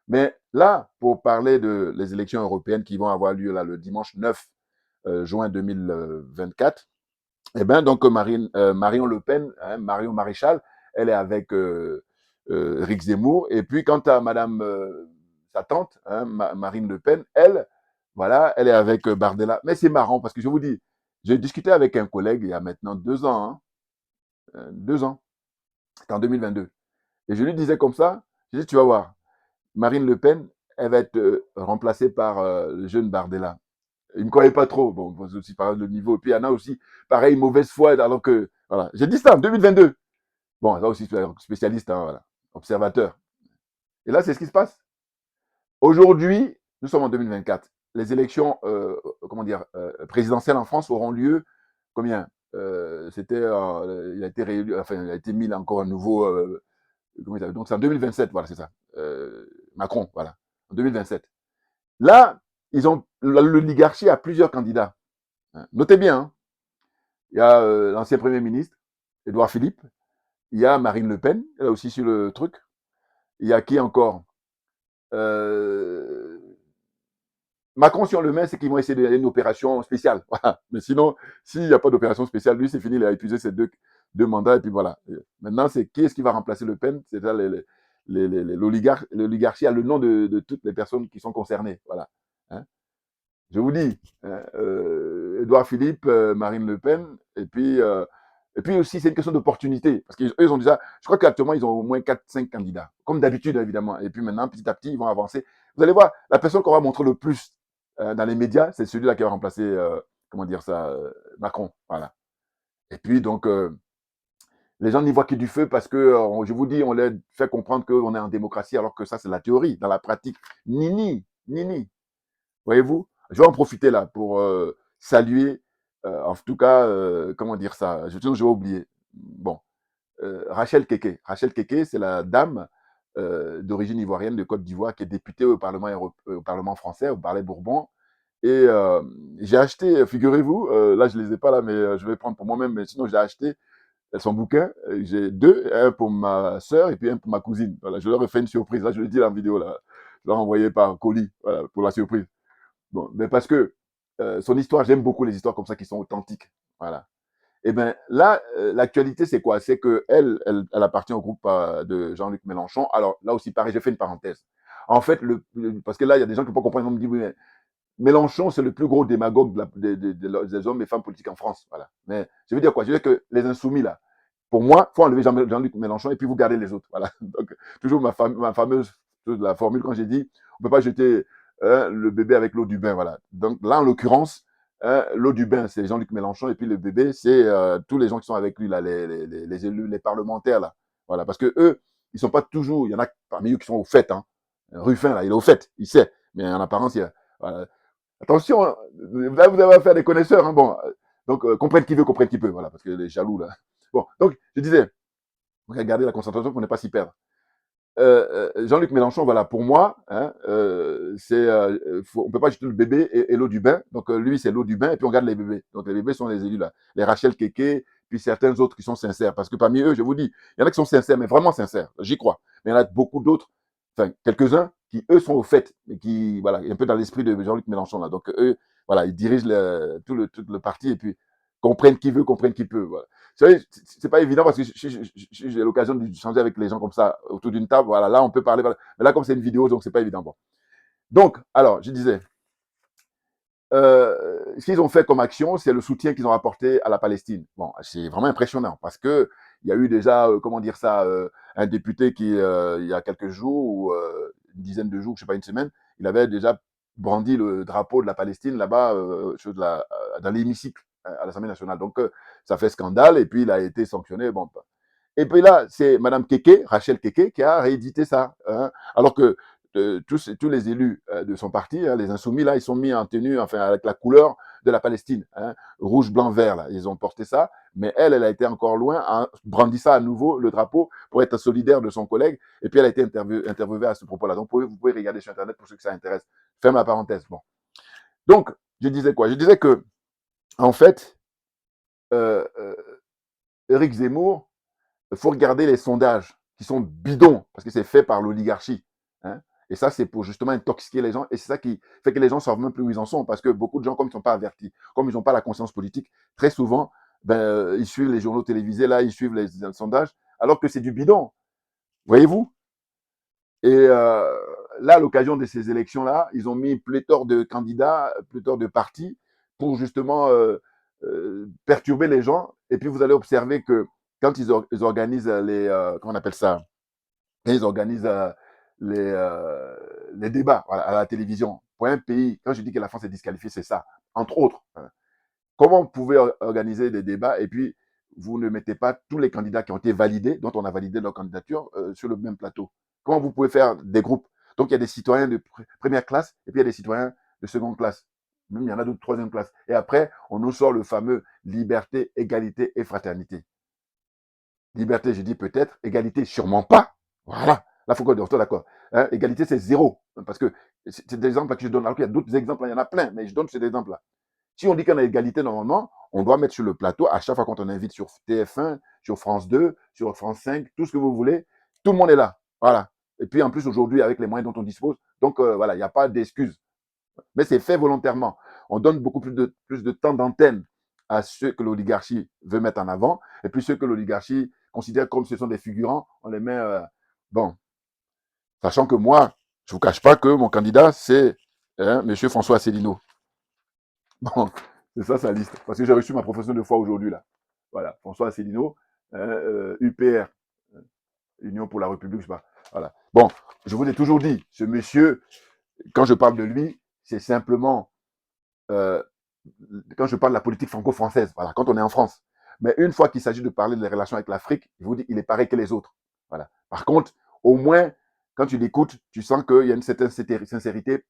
Mais là, pour parler de les élections européennes qui vont avoir lieu là, le dimanche 9 juin 2024, eh bien, donc Marion Le Pen, hein, Marion Maréchal, elle est avec Rick Zemmour. Et puis, quant à Madame, sa tante, hein, Marine Le Pen, elle, voilà, elle est avec Bardella. Mais c'est marrant parce que je vous dis, j'ai discuté avec un collègue il y a maintenant 2 ans, hein, 2 ans, c'était en 2022. Et je lui disais comme ça, je dis, tu vas voir, Marine Le Pen, elle va être remplacée par le jeune Bardella. Il ne me croyait pas trop. Bon, c'est aussi par le niveau. Et puis il y en a aussi, pareil, mauvaise foi, alors que, voilà. J'ai dit ça en 2022. Bon, là aussi, spécialiste, hein, voilà, observateur. Et là, c'est ce qui se passe. Aujourd'hui, nous sommes en 2024. Les élections, comment dire, présidentielles en France auront lieu, combien C'était, il a été réélu, enfin, il a été mis là encore un nouveau, donc c'est en 2027, voilà, c'est ça. Macron, voilà, en 2027. Là, ils ont l'oligarchie a plusieurs candidats. Notez bien, hein. Il y a l'ancien Premier ministre, Édouard Philippe. Il y a Marine Le Pen, elle est aussi sur le truc. Il y a qui encore euh, Macron, si on le met, c'est qu'ils vont essayer d'une opération spéciale. Voilà. Mais sinon, s'il n'y a pas d'opération spéciale, lui, c'est fini, il a épuisé ses deux mandats, et puis voilà. Maintenant, c'est qui est-ce qui va remplacer Le Pen? C'est ça, l'oligarchie a le nom de toutes les personnes qui sont concernées. Voilà. Hein. Je vous dis, hein, Édouard Philippe, Marine Le Pen, et puis aussi, c'est une question d'opportunité. Parce qu'eux, ils ont déjà, je crois qu'actuellement, ils ont au moins 4, 5 candidats. Comme d'habitude, évidemment. Et puis maintenant, petit à petit, ils vont avancer. Vous allez voir, la personne qu'on va montrer le plus dans les médias, c'est celui-là qui va remplacer, comment dire ça, Macron. Voilà. Et puis, donc, les gens n'y voient que du feu parce que, je vous dis, on leur fait comprendre qu'on est en démocratie alors que ça, c'est la théorie. Dans la pratique, nini, nini. Voyez-vous, je vais en profiter là pour saluer, en tout cas, comment dire ça, je vais oublier. Bon, Rachel Keke. Rachel Keke, c'est la dame d'origine ivoirienne de Côte d'Ivoire qui est députée au Parlement français, au Palais Bourbon. Et j'ai acheté, figurez-vous, là je ne les ai pas là, mais je vais prendre pour moi-même, mais sinon j'ai acheté son bouquin. J'ai deux, un pour ma soeur et puis un pour ma cousine. Voilà, je leur ai fait une surprise. Là, je le dis dans la vidéo, là. Je leur ai envoyé par colis, voilà, pour la surprise. Bon, mais parce que son histoire, j'aime beaucoup les histoires comme ça qui sont authentiques. Voilà. Et bien là, l'actualité, c'est quoi? C'est qu'elle appartient au groupe de Jean-Luc Mélenchon. Alors là aussi, pareil, j'ai fait une parenthèse. En fait, parce que là, il y a des gens qui ne peuvent pas comprendre. Ils me disent, oui, mais Mélenchon, c'est le plus gros démagogue des hommes et femmes politiques en France. Voilà. Mais je veux dire quoi? Je veux dire que les insoumis, là, pour moi, il faut enlever Jean-Luc Mélenchon et puis vous gardez les autres. Voilà. Donc, toujours ma fameuse la formule quand j'ai dit, on ne peut pas jeter le bébé avec l'eau du bain. Voilà. Donc là, en l'occurrence, l'eau du bain, c'est Jean-Luc Mélenchon et puis le bébé, c'est tous les gens qui sont avec lui, là, les élus, les parlementaires. Là. Voilà. Parce que eux, ils ne sont pas toujours, il y en a parmi eux qui sont au fait. Hein. Ruffin, là, il est au fait, il sait. Mais en apparence, il y a. Voilà. Attention, hein, là vous avez affaire à des connaisseurs. Hein, bon, donc comprenne qui veut, comprenne qui peut. Voilà, parce que les jaloux là. Bon, donc je disais, regardez la concentration pour ne pas s'y perdre. Jean-Luc Mélenchon, voilà, pour moi, hein, on ne peut pas jeter le bébé et l'eau du bain. Donc lui, c'est l'eau du bain et puis on garde les bébés. Donc les bébés sont les élus là, les Rachel Keke, puis certains autres qui sont sincères. Parce que parmi eux, je vous dis, il y en a qui sont sincères, mais vraiment sincères. J'y crois. Mais il y en a beaucoup d'autres, enfin quelques-uns qui eux sont au fait et qui, voilà, un peu dans l'esprit de Jean-Luc Mélenchon là. Donc eux, voilà, ils dirigent tout le parti et puis comprennent qui veut, comprennent qui peut. Voilà. C'est pas évident parce que j'ai l'occasion de changer avec les gens comme ça autour d'une table. Voilà, là on peut parler. Voilà. Mais là, comme c'est une vidéo, donc c'est pas évident. Bon. Donc, alors, je disais, ce qu'ils ont fait comme action, c'est le soutien qu'ils ont apporté à la Palestine. Bon, c'est vraiment impressionnant parce que il y a eu déjà, comment dire ça, un député qui, il y a quelques jours, une dizaine de jours, je sais pas, une semaine, il avait déjà brandi le drapeau de la Palestine là-bas, dans l'hémicycle à l'Assemblée nationale. Donc, ça fait scandale et puis il a été sanctionné. Bon, et puis là, c'est Madame Keke, Rachel Keke, qui a réédité ça. Hein, alors que tous les élus de son parti, hein, les insoumis, là, ils sont mis en tenue, enfin, avec la couleur de la Palestine. Hein, rouge, blanc, vert, là. Ils ont porté ça. Mais elle a été encore loin, a brandi ça à nouveau, le drapeau, pour être solidaire de son collègue. Et puis, elle a été interviewée à ce propos-là. Donc, vous pouvez regarder sur Internet pour ceux que ça intéresse. Ferme la parenthèse. Bon. Donc, je disais quoi? Je disais que, en fait, euh, euh, Éric Zemmour, il faut regarder les sondages qui sont bidons, parce que c'est fait par l'oligarchie. Hein. Et ça, c'est pour justement intoxiquer les gens. Et c'est ça qui fait que les gens ne savent même plus où ils en sont, parce que beaucoup de gens, comme ils ne sont pas avertis, comme ils n'ont pas la conscience politique, très souvent, ils suivent les journaux télévisés, là, ils suivent les sondages, alors que c'est du bidon. Voyez-vous? Et là, à l'occasion de ces élections-là, ils ont mis pléthore de candidats, pléthore de partis pour justement perturber les gens. Et puis, vous allez observer que quand ils organisent comment on appelle ça? Quand ils organisent les débats voilà, à la télévision, pour un pays, quand je dis que la France est disqualifiée, c'est ça, entre autres. Hein. Comment vous pouvez organiser des débats et puis vous ne mettez pas tous les candidats qui ont été validés, dont on a validé leur candidature, sur le même plateau? Comment vous pouvez faire des groupes? Donc, il y a des citoyens de première classe et puis il y a des citoyens de seconde classe. Même il y en a d'autres de troisième classe. Et après, on nous sort le fameux liberté, égalité et fraternité. Liberté, je dis peut-être. Égalité, sûrement pas. Voilà. Là, il faut qu'on soit d'accord. Hein, égalité, c'est zéro. Parce que c'est des exemples que je donne. Alors qu'il y a d'autres exemples, il y en a plein, mais je donne ces exemples-là. Si on dit qu'on a égalité, normalement, on doit mettre sur le plateau, à chaque fois qu'on invite sur TF1, sur France 2, sur France 5, tout ce que vous voulez, tout le monde est là. Voilà. Et puis en plus, aujourd'hui, avec les moyens dont on dispose, donc voilà, il n'y a pas d'excuse. Mais c'est fait volontairement. On donne beaucoup plus de temps d'antenne à ceux que l'oligarchie veut mettre en avant, et puis ceux que l'oligarchie considère comme ce sont des figurants, on les met. Bon, sachant que moi, je ne vous cache pas que mon candidat, c'est M. François Asselineau. Bon, c'est ça sa liste. Parce que j'ai reçu ma profession de foi aujourd'hui, là. Voilà, François Asselineau, UPR, Union pour la République, je sais pas. Voilà. Bon, je vous l'ai toujours dit, ce monsieur, quand je parle de lui, c'est simplement euh, quand je parle de la politique franco-française, voilà, quand on est en France. Mais une fois qu'il s'agit de parler des relations avec l'Afrique, je vous dis, il est pareil que les autres. Voilà. Par contre, au moins, quand tu l'écoutes, tu sens qu'il y a une certaine sincérité,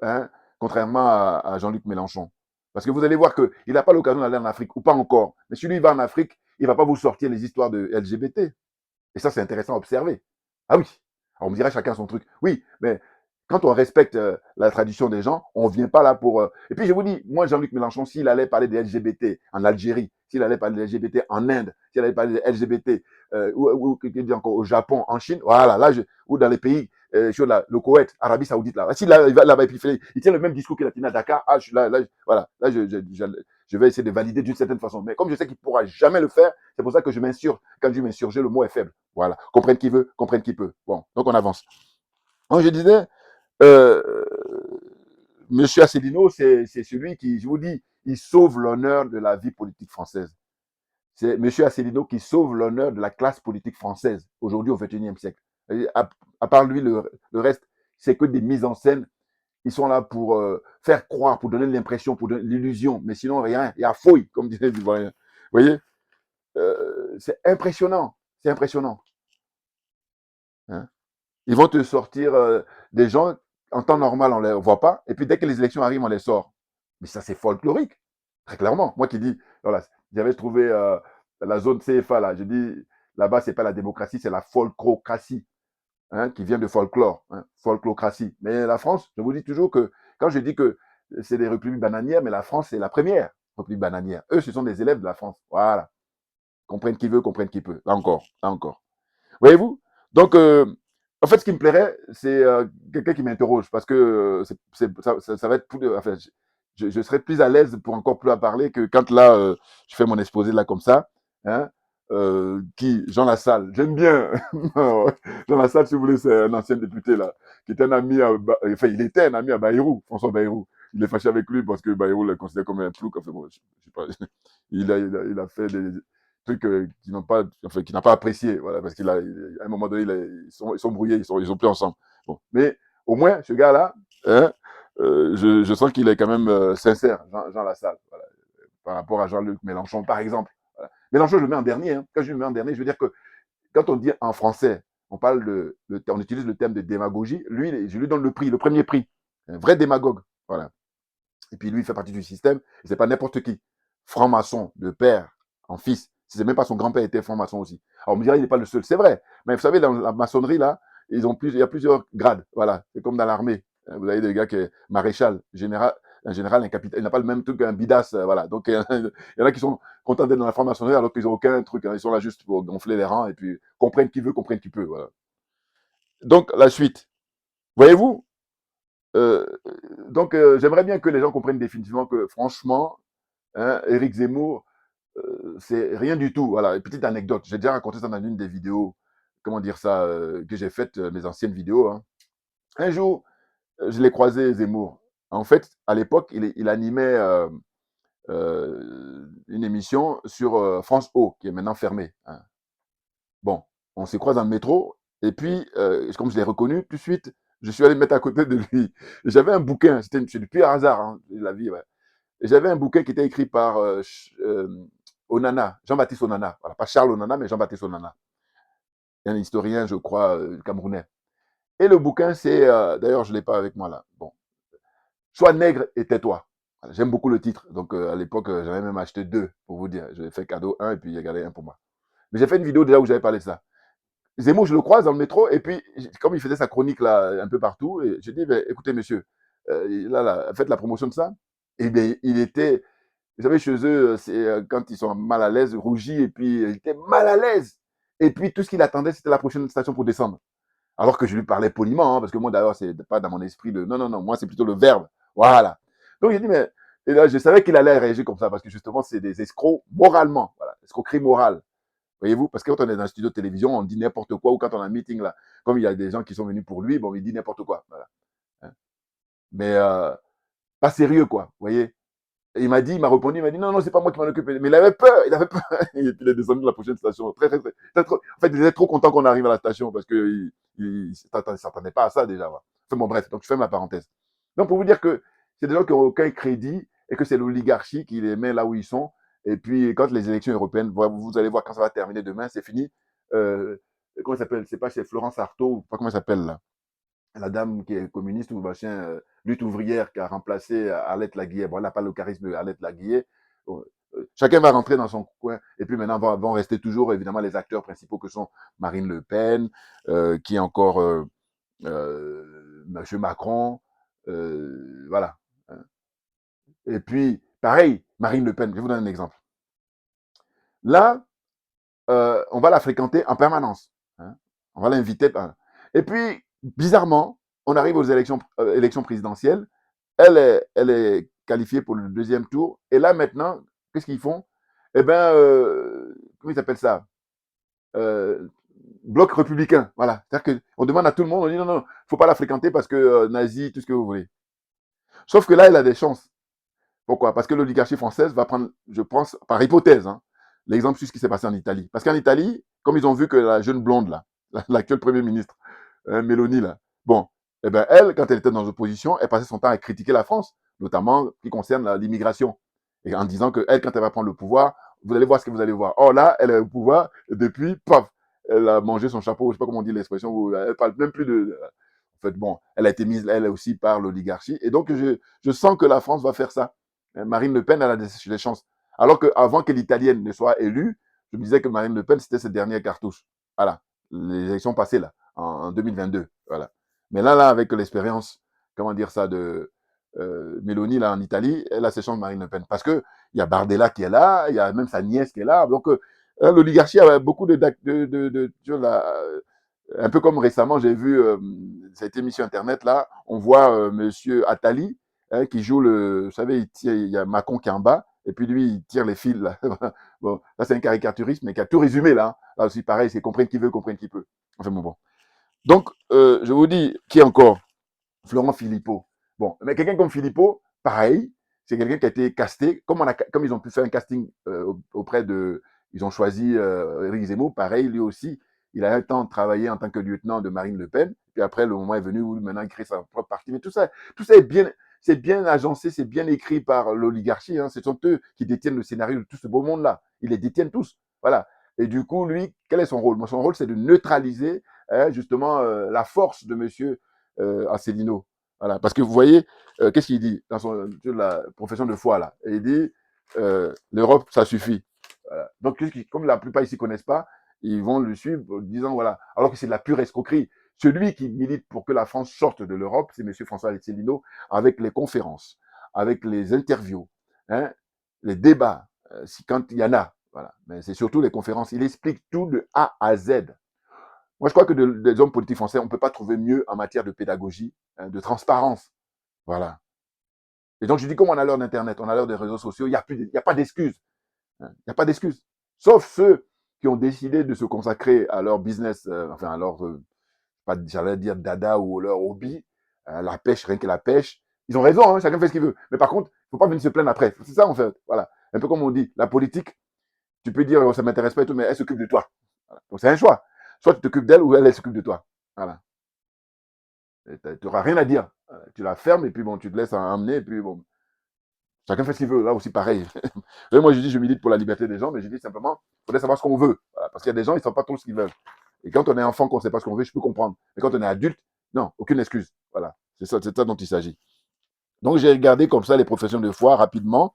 hein, contrairement à Jean-Luc Mélenchon. Parce que vous allez voir qu'il n'a pas l'occasion d'aller en Afrique, ou pas encore. Mais si lui, il va en Afrique, il ne va pas vous sortir les histoires de LGBT. Et ça, c'est intéressant à observer. Ah oui. Alors, on me dirait chacun son truc. Oui, mais quand on respecte la tradition des gens, on ne vient pas là pour. Et puis, je vous dis, moi, Jean-Luc Mélenchon, s'il allait parler des LGBT en Algérie, s'il allait parler des LGBT en Inde, s'il allait parler des LGBT ou encore au Japon, en Chine, voilà, là, ou dans les pays, sur le Koweït, Arabie Saoudite, là. S'il va là-bas, il tient le même discours qu'il a tenu à Dakar, ah, je suis là, voilà, là, je vais essayer de valider d'une certaine façon. Mais comme je sais qu'il ne pourra jamais le faire, c'est pour ça que je m'insurge. Quand je dis m'insurger, le mot est faible. Voilà. Comprenne qui veut, comprenne qui peut. Bon, donc on avance. Donc je disais, euh, Monsieur Asselineau, c'est celui qui, je vous dis, il sauve l'honneur de la vie politique française. C'est Monsieur Asselineau qui sauve l'honneur de la classe politique française aujourd'hui au XXIe siècle. À part lui, le reste, c'est que des mises en scène. Ils sont là pour faire croire, pour donner l'impression, pour donner l'illusion, mais sinon rien. Il y a fouille, comme disait le Ivoirien. Vous voyez, c'est impressionnant. C'est impressionnant. Hein. Ils vont te sortir des gens, en temps normal, on ne les voit pas, et puis dès que les élections arrivent, on les sort. Mais ça, c'est folklorique, très clairement. Moi qui dis, voilà, j'avais trouvé la zone CFA, là, je dis, là-bas, ce n'est pas la démocratie, c'est la folklocratie, hein, qui vient de folklore, hein, folklocratie. Mais la France, je vous dis toujours que, quand je dis que c'est des républiques bananières, mais la France, c'est la première république bananière. Eux, ce sont des élèves de la France. Voilà. Comprenne qui veut, comprenne qui peut. Là encore, là encore. Voyez-vous? Donc, en fait, ce qui me plairait, c'est quelqu'un qui m'interroge parce que ça va être plus. Enfin, je serais plus à l'aise pour encore plus à parler que quand là, je fais mon exposé là comme ça. Hein, Jean Lassalle. J'aime bien. Jean Lassalle, si vous voulez, c'est un ancien député là, qui était un ami enfin, il était un ami à Bayrou, François Bayrou. Il est fâché avec lui parce que Bayrou le considère comme un plouc. Enfin, bon, je sais pas. Il a fait des trucs enfin, qu'il n'a pas apprécié, voilà, parce qu'à un moment donné, ils sont brouillés, ils sont plus ensemble. Bon, mais au moins, ce gars-là, hein, je sens qu'il est quand même sincère, Jean Lassalle, voilà, par rapport à Jean-Luc Mélenchon, par exemple. Voilà. Mélenchon, je le mets en dernier. Hein. Quand je le mets en dernier, je veux dire que quand on dit en français, on parle on utilise le terme de démagogie. Lui, je lui donne le prix, le premier prix. Un vrai démagogue. Voilà. Et puis lui, il fait partie du système. Et c'est pas n'importe qui. Franc-maçon, de père en fils. Si c'est même pas son grand-père était franc-maçon aussi. Alors on me dirait, il n'est pas le seul. C'est vrai. Mais vous savez, dans la maçonnerie, là, il y a plusieurs grades. Voilà. C'est comme dans l'armée. Vous avez des gars qui sont maréchal, général, un général, un capitaine. Il n'a pas le même truc qu'un bidas. Voilà. Donc, il y en a qui sont contents d'être dans la franc-maçonnerie alors qu'ils n'ont aucun truc. Hein. Ils sont là juste pour gonfler les rangs et puis comprennent qui veut, comprennent qui peut. Voilà. Donc, la suite. Voyez-vous, euh, donc, j'aimerais bien que les gens comprennent définitivement que, franchement, hein, Éric Zemmour, c'est rien du tout. Voilà, une petite anecdote. J'ai déjà raconté ça dans une des vidéos, comment dire ça, que j'ai faites, mes anciennes vidéos. Hein. Un jour, je l'ai croisé, Zemmour. En fait, à l'époque, il animait une émission sur France O, qui est maintenant fermée. Hein. Bon, on s'est croisé dans le métro, et puis, comme je l'ai reconnu, tout de suite, je suis allé me mettre à côté de lui. J'avais un bouquin, c'est depuis un hasard, hein, la vie, ouais. J'avais un bouquin qui était écrit par Onana, Jean-Baptiste Onana. Voilà, pas Charles Onana, mais Jean-Baptiste Onana. Un historien, je crois, camerounais. Et le bouquin, c'est, d'ailleurs, je ne l'ai pas avec moi là. Bon, Sois nègre et tais-toi. Voilà, j'aime beaucoup le titre. Donc, à l'époque, j'avais même acheté 2, pour vous dire. J'avais fait cadeau 1 et puis j'ai gardé 1 pour moi. Mais j'ai fait une vidéo déjà où j'avais parlé de ça. Zemmour, je le croise dans le métro, et puis, comme il faisait sa chronique là, un peu partout, et j'ai dit, ben, écoutez, monsieur, là, faites la promotion de ça. Et bien, il était, vous savez, chez eux, c'est quand ils sont mal à l'aise, rougis, et puis il était mal à l'aise. Et puis, tout ce qu'il attendait, c'était la prochaine station pour descendre. Alors que je lui parlais poliment, hein, parce que moi, d'ailleurs, c'est pas dans mon esprit de non, non, non, moi, c'est plutôt le verbe. Voilà. Donc, j'ai dit, mais, et là, je savais qu'il allait réagir comme ça, parce que justement, c'est des escrocs moralement. Voilà. Escroquerie morale. Voyez-vous, parce que quand on est dans un studio de télévision, on dit n'importe quoi, ou quand on a un meeting là, comme il y a des gens qui sont venus pour lui, bon, il dit n'importe quoi. Voilà. Hein. Mais pas sérieux, quoi. Vous voyez. Et il m'a répondu, il m'a dit non, non, c'est pas moi qui m'en occupe. Mais il avait peur, il avait peur. Et puis il est descendu de la prochaine station. En fait, il était trop content qu'on arrive à la station parce qu'il ne s'attendait pas à ça déjà. Voilà. Enfin, bon, bref, donc je fais ma parenthèse. Donc pour vous dire que c'est des gens qui n'ont aucun crédit et que c'est l'oligarchie qui les met là où ils sont. Et puis quand les élections européennes, vous allez voir quand ça va terminer demain, c'est fini. Euh, comment ça s'appelle? C'est pas chez Florence Artaud, pas comment ça s'appelle là, la dame qui est communiste ou machin, lutte ouvrière qui a remplacé Arlette Laguillet. Bon, elle n'a pas le charisme d'Arlette Laguillet. Bon, chacun va rentrer dans son coin. Et puis maintenant, vont rester toujours évidemment les acteurs principaux que sont Marine Le Pen, qui est encore M. Macron. Voilà. Et puis, pareil, Marine Le Pen, je vais vous donner un exemple. Là, on va la fréquenter en permanence. Hein. On va l'inviter. Et puis, bizarrement, on arrive aux élections présidentielles. Elle est qualifiée pour le deuxième tour. Et là, maintenant, qu'est-ce qu'ils font? Eh bien, comment ils appellent ça? euh, Bloc républicain. Voilà. C'est-à-dire qu'on demande à tout le monde, on dit non, non, il ne faut pas la fréquenter parce que nazi, tout ce que vous voulez. Sauf que là, elle a des chances. Pourquoi? Parce que l'oligarchie française va prendre, je pense, par hypothèse, hein, l'exemple sur ce qui s'est passé en Italie. Parce qu'en Italie, comme ils ont vu que la jeune blonde, là, l'actuelle Premier ministre, Mélanie, là, bon, eh ben, elle, quand elle était dans l'opposition, elle passait son temps à critiquer la France, notamment ce qui concerne l'immigration. Et en disant que elle, quand elle va prendre le pouvoir, vous allez voir ce que vous allez voir. Or là, elle est au pouvoir, et depuis, paf, elle a mangé son chapeau, je sais pas comment on dit l'expression, elle parle même plus de. En fait, bon, elle a été mise, elle aussi, par l'oligarchie. Et donc, je sens que la France va faire ça. Marine Le Pen, elle a des chances. Alors qu'avant que l'italienne ne soit élue, je me disais que Marine Le Pen, c'était cette dernière cartouche. Voilà. Les élections passées, là, en 2022. Voilà. Mais là, avec l'expérience, comment dire ça, de Mélanie, là, en Italie, elle a ses chances, Marine Le Pen. Parce qu'il y a Bardella qui est là, il y a même sa nièce qui est là. Donc, l'oligarchie a beaucoup un peu comme récemment, j'ai vu cette émission Internet, là, on voit monsieur Attali, hein, qui joue vous savez, il y a Macron qui est en bas, et puis lui, il tire les fils, là. Bon, là, c'est un caricaturiste, mais qui a tout résumé, là. Là aussi, pareil, c'est comprendre qui veut, comprendre qui peut. Enfin, bon. Donc, je vous dis, qui encore? Florent Philippot. Bon, mais quelqu'un comme Philippot, pareil, c'est quelqu'un qui a été casté, comme ils ont pu faire un casting auprès de, ils ont choisi Éric Zemmour, pareil, lui aussi, il a un temps travaillé en tant que lieutenant de Marine Le Pen, puis après, le moment est venu où maintenant il crée sa propre parti. Mais tout ça c'est bien agencé, c'est bien écrit par l'oligarchie. Hein. Ce sont eux qui détiennent le scénario de tout ce beau monde-là. Ils les détiennent tous. Voilà. Et du coup, lui, quel est son rôle? Son rôle, c'est de neutraliser justement la force de monsieur Asselineau. Voilà. Parce que vous voyez, qu'est-ce qu'il dit dans sur la profession de foi là? Et il dit l'Europe, ça suffit. Voilà. Donc, comme la plupart ici ne connaissent pas, ils vont le suivre en disant voilà, alors que c'est de la pure escroquerie. Celui qui milite pour que la France sorte de l'Europe, c'est M. François Asselineau, avec les conférences, avec les interviews, hein, les débats, quand il y en a. Voilà. Mais c'est surtout les conférences. Il explique tout de A à Z. Moi, je crois que des hommes politiques français, on ne peut pas trouver mieux en matière de pédagogie, hein, de transparence. Voilà. Et donc, je dis, comme on a l'heure d'Internet, on a l'heure des réseaux sociaux, il n'y a pas d'excuses. Il n'y a pas d'excuses. Sauf ceux qui ont décidé de se consacrer à leur business, enfin à leur, j'allais dire dada ou leur hobby, la pêche, rien que la pêche. Ils ont raison, hein, chacun fait ce qu'il veut. Mais par contre, il ne faut pas venir se plaindre après. C'est ça en fait. Voilà. Un peu comme on dit, la politique, tu peux dire, oh, ça ne m'intéresse pas et tout, mais elle s'occupe de toi. Voilà. Donc c'est un choix. Soit tu t'occupes d'elle ou elle s'occupe de toi. Voilà. Tu n'auras rien à dire. Tu la fermes et puis bon, tu te laisses emmener et puis bon, chacun fait ce qu'il veut. Là aussi, pareil. Moi, je dis, je milite pour la liberté des gens, mais je dis simplement, il faudrait savoir ce qu'on veut. Voilà. Parce qu'il y a des gens, ils ne savent pas trop ce qu'ils veulent. Et quand on est enfant, qu'on ne sait pas ce qu'on veut, je peux comprendre. Mais quand on est adulte, non, aucune excuse. Voilà. C'est ça dont il s'agit. Donc, j'ai regardé comme ça les professions de foi rapidement.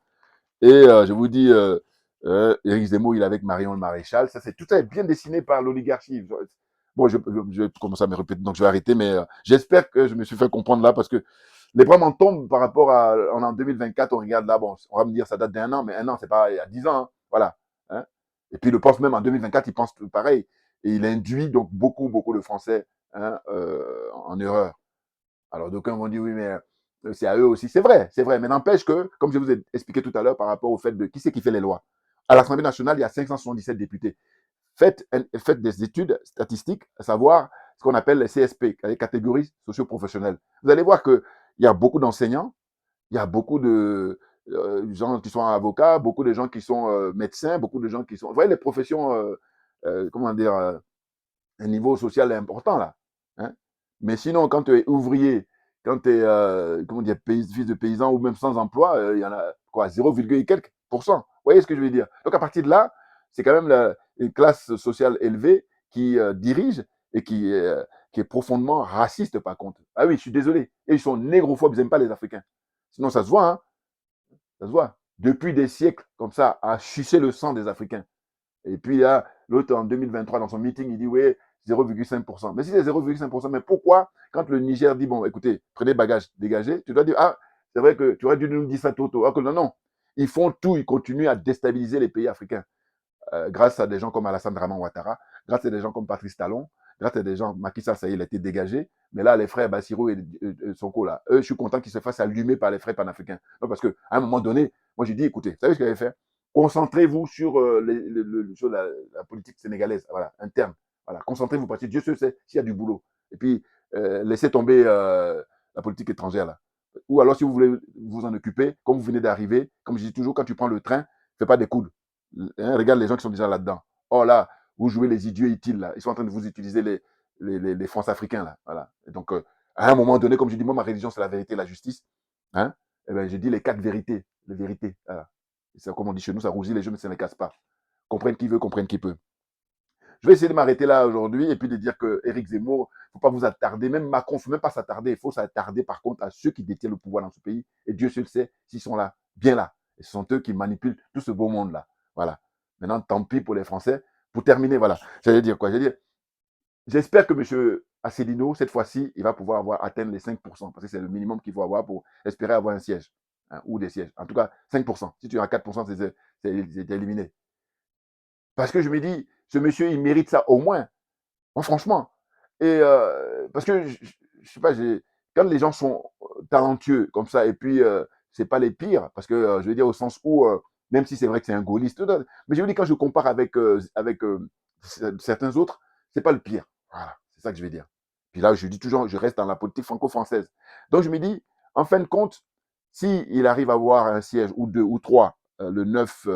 Et je vous dis, Éric Zemmour, il est avec Marion le Maréchal. Ça, tout ça est bien dessiné par l'oligarchie. Bon, je vais commencer à me répéter, donc je vais arrêter. Mais j'espère que je me suis fait comprendre là parce que les bras m'en tombent par rapport à. On est en 2024, on regarde là, bon, on va me dire ça date d'1 an, mais 1 an, c'est pas il y a 10 ans. Hein, voilà. Hein. Et puis, il pense même en 2024, il pense pareil. Et il induit donc beaucoup de Français hein, en erreur. Alors, d'aucuns vont dire, oui, mais c'est à eux aussi. C'est vrai. Mais n'empêche que, comme je vous ai expliqué tout à l'heure par rapport au fait de qui c'est qui fait les lois. À l'Assemblée nationale, il y a 577 députés. Faites des études statistiques, à savoir ce qu'on appelle les CSP, les catégories socio-professionnelles. Vous allez voir qu'il y a beaucoup d'enseignants, il y a beaucoup de gens qui sont avocats, beaucoup de gens qui sont médecins, beaucoup de gens qui sont... Vous voyez les professions, comment dire, un niveau social important là. Hein. Mais sinon, quand tu es ouvrier, quand tu es comment dire, fils de paysan ou même sans emploi, il y en a quoi, 0, et quelques pourcents. Vous voyez ce que je veux dire? Donc à partir de là, c'est quand même une classe sociale élevée qui dirige et qui est profondément raciste par contre. Ah oui, je suis désolé. Et ils sont négrophobes, ils n'aiment pas les Africains. Sinon, ça se voit, hein? Ça se voit. Depuis des siècles, comme ça, à sucer le sang des Africains. Et puis là, l'autre en 2023, dans son meeting, il dit oui, 0,5%. Mais si c'est 0,5%, mais pourquoi, quand le Niger dit bon, écoutez, prenez bagage, dégagez, tu dois dire ah, c'est vrai que tu aurais dû nous dire ça tôt. Ah, que non, non. Ils font tout, ils continuent à déstabiliser les pays africains. Grâce à des gens comme Alassane Draman Ouattara, grâce à des gens comme Patrice Talon, grâce à des gens, Macky Sall, ça y est, il a été dégagé. Mais là, les frères Bassirou et Sonko, là, eux, je suis content qu'ils se fassent allumer par les frères panafricains. Non, parce qu'à un moment donné, moi, j'ai dit, écoutez, vous savez ce qu'il avait fait? Concentrez-vous sur, sur la politique sénégalaise, voilà, interne. Voilà, concentrez-vous parce que Dieu seul sait s'il y a du boulot. Et puis, laissez tomber la politique étrangère, là. Ou alors, si vous voulez vous en occuper, comme vous venez d'arriver, comme je dis toujours, quand tu prends le train, fais pas des coudes. Hein, regarde les gens qui sont déjà là-dedans. Oh là, vous jouez les idiots utiles, là. Ils sont en train de vous utiliser les France-Africains, là. Voilà. Et donc, à un moment donné, comme je dis, moi, ma religion, c'est la vérité et la justice. Hein? Eh ben, je dis les 4 vérités. Les vérités. Voilà. C'est comme on dit chez nous, ça rougit les jeux, mais ça ne casse pas. Comprenne qui veut, comprenne qui peut. Je vais essayer de m'arrêter là aujourd'hui et puis de dire que Éric Zemmour, il ne faut pas vous attarder, même Macron, il ne faut même pas s'attarder, il faut s'attarder par contre à ceux qui détiennent le pouvoir dans ce pays. Et Dieu seul sait s'ils sont là, bien là. Et ce sont eux qui manipulent tout ce beau monde-là. Voilà. Maintenant, tant pis pour les Français. Pour terminer, voilà. J'allais dire quoi? J'allais dire, j'espère que M. Asselineau, cette fois-ci, il va pouvoir atteindre les 5%, parce que c'est le minimum qu'il faut avoir pour espérer avoir un siège, hein, ou des sièges. En tout cas, 5%. Si tu as 4%, c'est éliminé. Parce que je me dis, ce monsieur, il mérite ça au moins. Bon, franchement. Et parce que, je sais pas, quand les gens sont talentueux comme ça, et puis c'est pas les pires, parce que je veux dire au sens où, même si c'est vrai que c'est un gaulliste, mais je veux dire quand je compare avec certains autres, c'est pas le pire. Voilà, c'est ça que je veux dire. Puis là, je dis toujours, je reste dans la politique franco-française. Donc je me dis, en fin de compte, si il arrive à avoir un siège ou deux ou trois le 9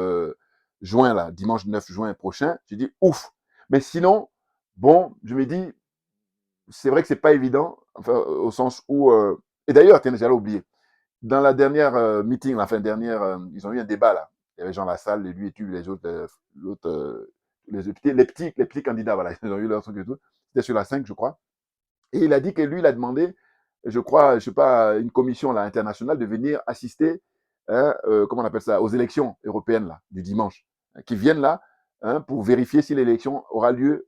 juin, là, dimanche 9 juin prochain, je dis ouf. Mais sinon, bon, je me dis, c'est vrai que c'est pas évident, enfin, au sens où, et d'ailleurs, tiens, j'allais oublier, dans la dernière meeting, la fin dernière, ils ont eu un débat là. Il y avait Jean Lassalle, lui et tu, les autres, l'autre, les petits candidats, voilà, ils ont eu leur truc et tout. C'était sur la 5, je crois. Et il a dit que lui, il a demandé, je crois, je sais pas, une commission là, internationale de venir assister, hein, comment on appelle ça, aux élections européennes là, du dimanche, hein, qui viennent là, hein, pour vérifier si l'élection aura lieu,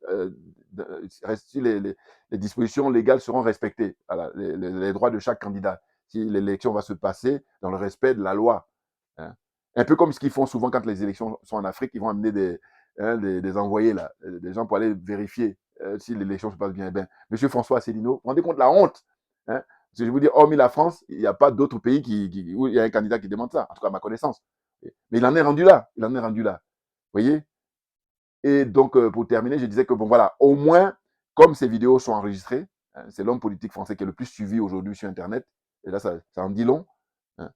si les dispositions légales seront respectées, voilà, les droits de chaque candidat, si l'élection va se passer dans le respect de la loi. Hein. Un peu comme ce qu'ils font souvent quand les élections sont en Afrique, ils vont amener hein, des envoyés là, des gens pour aller vérifier si l'élection se passe bien. Ben, Monsieur François Asselineau, vous vous rendez compte de la honte, hein? Parce que je vous dis, hormis la France, il n'y a pas d'autres pays où il y a un candidat qui demande ça, en tout cas à ma connaissance. Mais il en est rendu là, il en est rendu là. Vous voyez? Et donc, pour terminer, je disais que, bon, voilà, au moins, comme ces vidéos sont enregistrées, hein, c'est l'homme politique français qui est le plus suivi aujourd'hui sur Internet, et là, ça en dit long. Hein.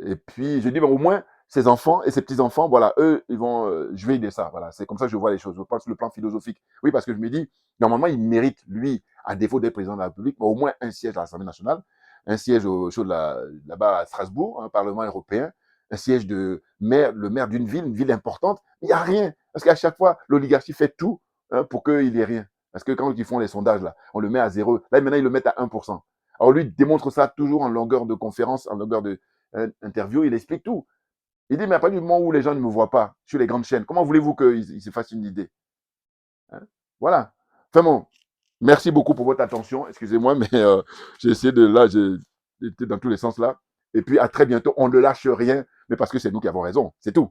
Et puis, je dis, ben, au moins, ces enfants et ces petits-enfants, voilà, eux, ils vont jouer de ça. Voilà, c'est comme ça que je vois les choses. Je pense sur le plan philosophique. Oui, parce que je me dis, normalement, il mérite, lui, à défaut d'être président de la République, mais au moins un siège à l'Assemblée nationale, un siège là-bas à Strasbourg, un Parlement européen, un siège de maire, le maire d'une ville importante. Il n'y a rien. Parce qu'à chaque fois, l'oligarchie fait tout, hein, pour qu'il n'y ait rien. Parce que quand ils font les sondages, là, on le met à 0. Là, maintenant, ils le mettent à 1%. Alors lui, il démontre ça toujours en longueur de conférence, en longueur de interview, il explique tout. Il dit, mais à partir du moment où les gens ne me voient pas sur les grandes chaînes, comment voulez-vous qu'ils se fassent une idée? Hein? Voilà. Enfin bon, merci beaucoup pour votre attention. Excusez-moi, mais j'ai essayé de, là, j'ai été dans tous les sens là. Et puis à très bientôt. On ne lâche rien, mais parce que c'est nous qui avons raison. C'est tout.